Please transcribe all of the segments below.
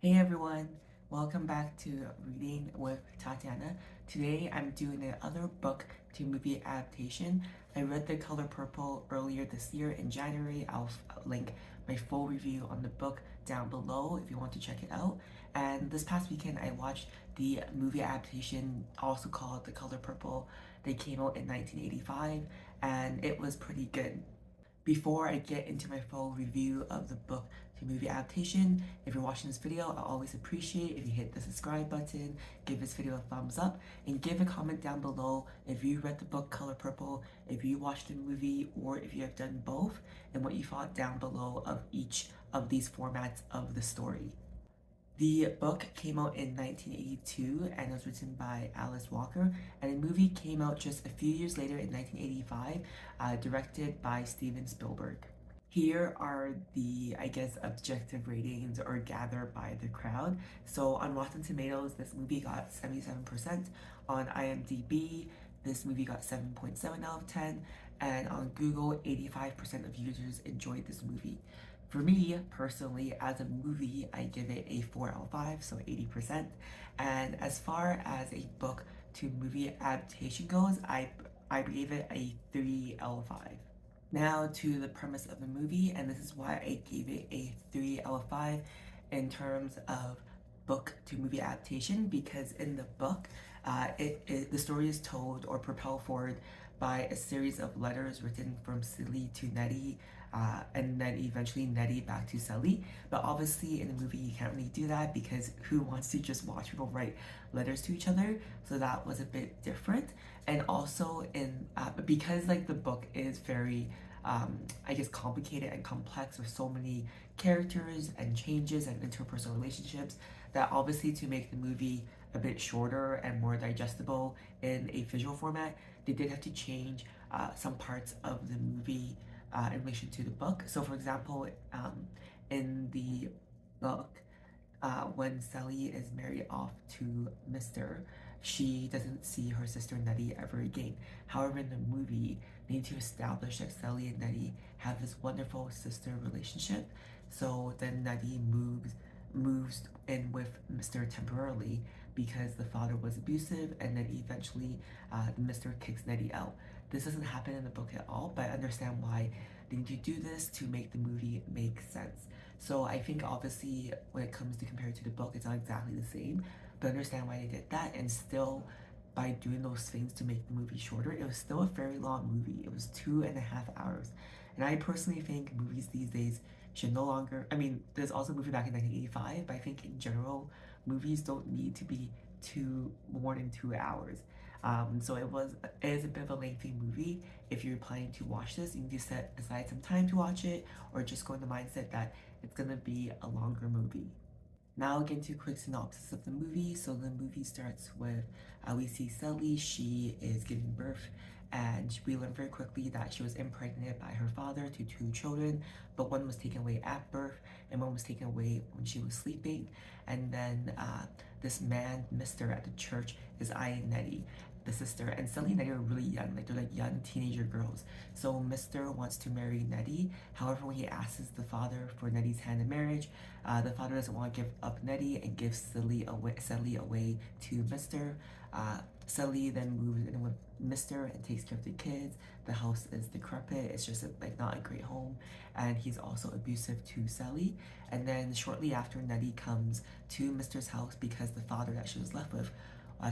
Hey everyone, welcome back to Reading with Tatiana. Today I'm doing another book to movie adaptation. I read The Color Purple earlier this year in January. I'll link my full review on the book down below if you want to check it out. And this past weekend I watched the movie adaptation, also called The Color Purple. They came out in 1985 and it was pretty good. Before I get into my full review of the book to movie adaptation, if you're watching this video, I always appreciate if you hit the subscribe button, give this video a thumbs up, and give a comment down below if you read the book Color Purple, if you watched the movie, or if you have done both, and what you thought down below of each of these formats of the story. The book came out in 1982 and was written by Alice Walker, and the movie came out just a few years later in 1985, directed by Steven Spielberg. Here are the, I guess, objective ratings or gathered by the crowd. So on Rotten Tomatoes, this movie got 77%. On IMDb, this movie got 7.7 out of 10. And on Google, 85% of users enjoyed this movie. For me, personally, as a movie, I give it a 4 out of 5, so 80%. And as far as a book to movie adaptation goes, I gave it a 3 out of 5. Now to the premise of the movie, and this is why I gave it a 3 out of 5 in terms of book to movie adaptation, because in the book, the story is told or propelled forward by a series of letters written from Silly to Nettie, and then eventually Nettie back to Sally. But obviously in the movie you can't really do that because who wants to just watch people write letters to each other? So that was a bit different. And also in because like the book is very I guess complicated and complex with so many characters and changes and interpersonal relationships, that obviously to make the movie a bit shorter and more digestible in a visual format, they did have to change some parts of the movie in relation to the book. So, for example, in the book, when Sally is married off to Mr., she doesn't see her sister Nettie ever again. However, in the movie, they need to establish that Sally and Nettie have this wonderful sister relationship. So then Nettie moves in with Mr. temporarily because the father was abusive, and then eventually Mr. kicks Nettie out. This doesn't happen in the book at all, but I understand why they need to do this to make the movie make sense. So I think obviously when it comes to compare to the book, it's not exactly the same, but I understand why they did that, and still by doing those things to make the movie shorter, it was still a very long movie. It was 2.5 hours. And I personally think movies these days should no longer, I mean, there's also a movie back in 1985, but I think in general, movies don't need to be more than 2 hours. So it is a bit of a lengthy movie. If you're planning to watch this, you need to set aside some time to watch it, or just go in the mindset that it's gonna be a longer movie. Now I'll get into a quick synopsis of the movie. So the movie starts with we see Sally. She is giving birth, and we learn very quickly that she was impregnated by her father to two children, but one was taken away at birth, and one was taken away when she was sleeping. And then this man, Mister, at the church is eyeing Nettie, the sister, and Sally and Nettie are really young, like they're like young teenager girls. So Mister wants to marry Nettie. However, when he asks the father for Nettie's hand in marriage, the father doesn't want to give up Nettie and gives Sally away to Mister. Sally then moves in with Mister and takes care of the kids. The house is decrepit. It's just like not a great home, and he's also abusive to Sally. And then shortly after, Nettie comes to Mister's house because the father that she was left with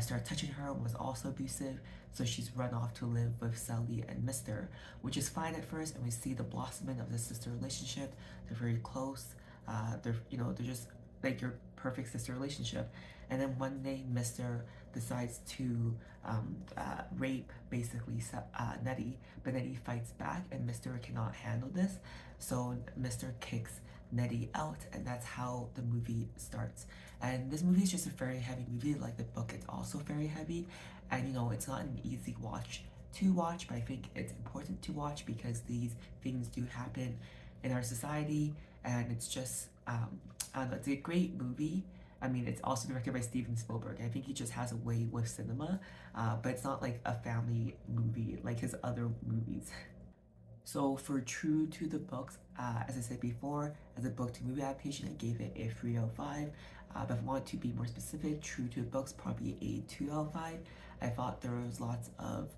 started touching her and was also abusive. So she's run off to live with Sally and Mister, which is fine at first, and we see the blossoming of the sister relationship. They're very close. They're just like your perfect sister relationship. And then one day, Mister decides to rape basically Nettie, but Nettie fights back, and Mister cannot handle this, so Mister kicks Nettie out, and that's how the movie starts. And this movie is just a very heavy movie, like the book. It's also very heavy, and it's not an easy watch to watch, but I think it's important to watch because these things do happen in our society, and it's just it's a great movie. I mean, it's also directed by Steven Spielberg. I think he just has a way with cinema, but it's not like a family movie like his other movies. So for true to the books, as I said before, as a book to movie adaptation, I gave it a 3 out of 5. But if I want to be more specific, true to the books, probably a 2 out of 5. I thought there was lots of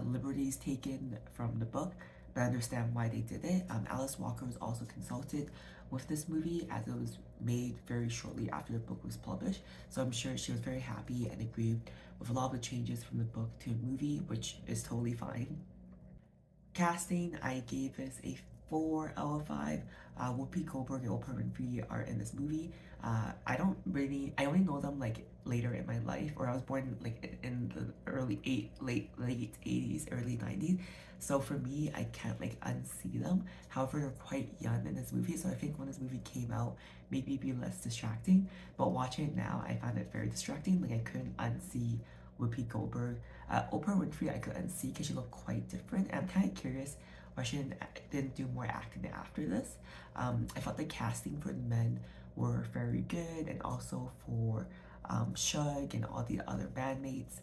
liberties taken from the book, but I understand why they did it. Alice Walker was also consulted with this movie as it was made very shortly after the book was published. So I'm sure she was very happy and agreed with a lot of the changes from the book to the movie, which is totally fine. Casting, I gave this a 4 out of 5. Whoopi Goldberg and Oprah Winfrey are in this movie. I only know them like later in my life, or I was born like in the late 80s, early 90s. So for me, I can't like unsee them. However, they're quite young in this movie, so I think when this movie came out, maybe be less distracting. But watching it now, I found it very distracting. Like I couldn't unsee Whoopi Goldberg. Oprah Winfrey I could unsee because she looked quite different. And I'm kind of curious why she didn't do more acting after this. I thought the casting for the men were very good, and also for Shug and all the other bandmates.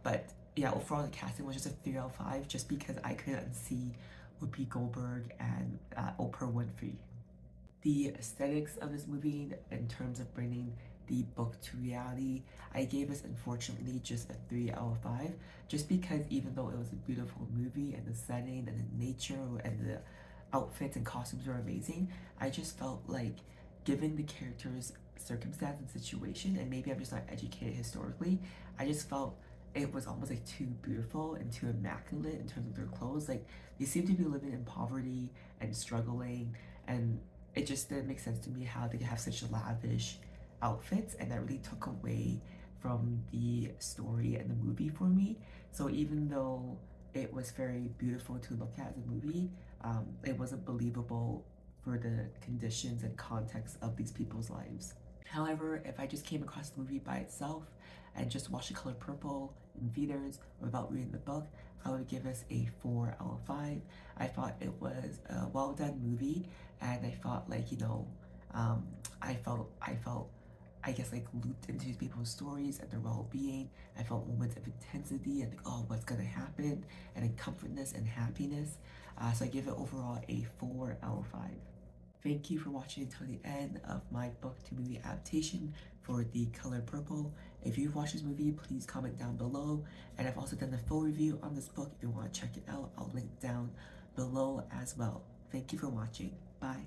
But yeah, overall the casting was just a 3 out of 5, just because I couldn't see Whoopi Goldberg and Oprah Winfrey. The aesthetics of this movie in terms of bringing the book to reality, I gave this unfortunately just a 3 out of 5, just because even though it was a beautiful movie and the setting and the nature and the outfits and costumes were amazing, I just felt like given the characters circumstance and situation, and maybe I'm just not educated historically, I just felt it was almost like too beautiful and too immaculate in terms of their clothes. Like they seem to be living in poverty and struggling, and it just didn't make sense to me how they could have such lavish outfits, and that really took away from the story and the movie for me. So even though it was very beautiful to look at as a movie, it wasn't believable for the conditions and context of these people's lives. However, if I just came across the movie by itself and just watched The Color Purple in theaters without reading the book, I would give this a 4 out of 5. I thought it was a well done movie, and I thought um, I felt I guess like looped into these people's stories and their well-being. I felt moments of intensity and like, oh, what's gonna happen, and then comfortness and happiness. So I give it overall a 4 out of 5. Thank you for watching until the end of my book to movie adaptation for The Color Purple. If you've watched this movie, please comment down below. And I've also done a full review on this book. If you want to check it out, I'll link down below as well. Thank you for watching. Bye.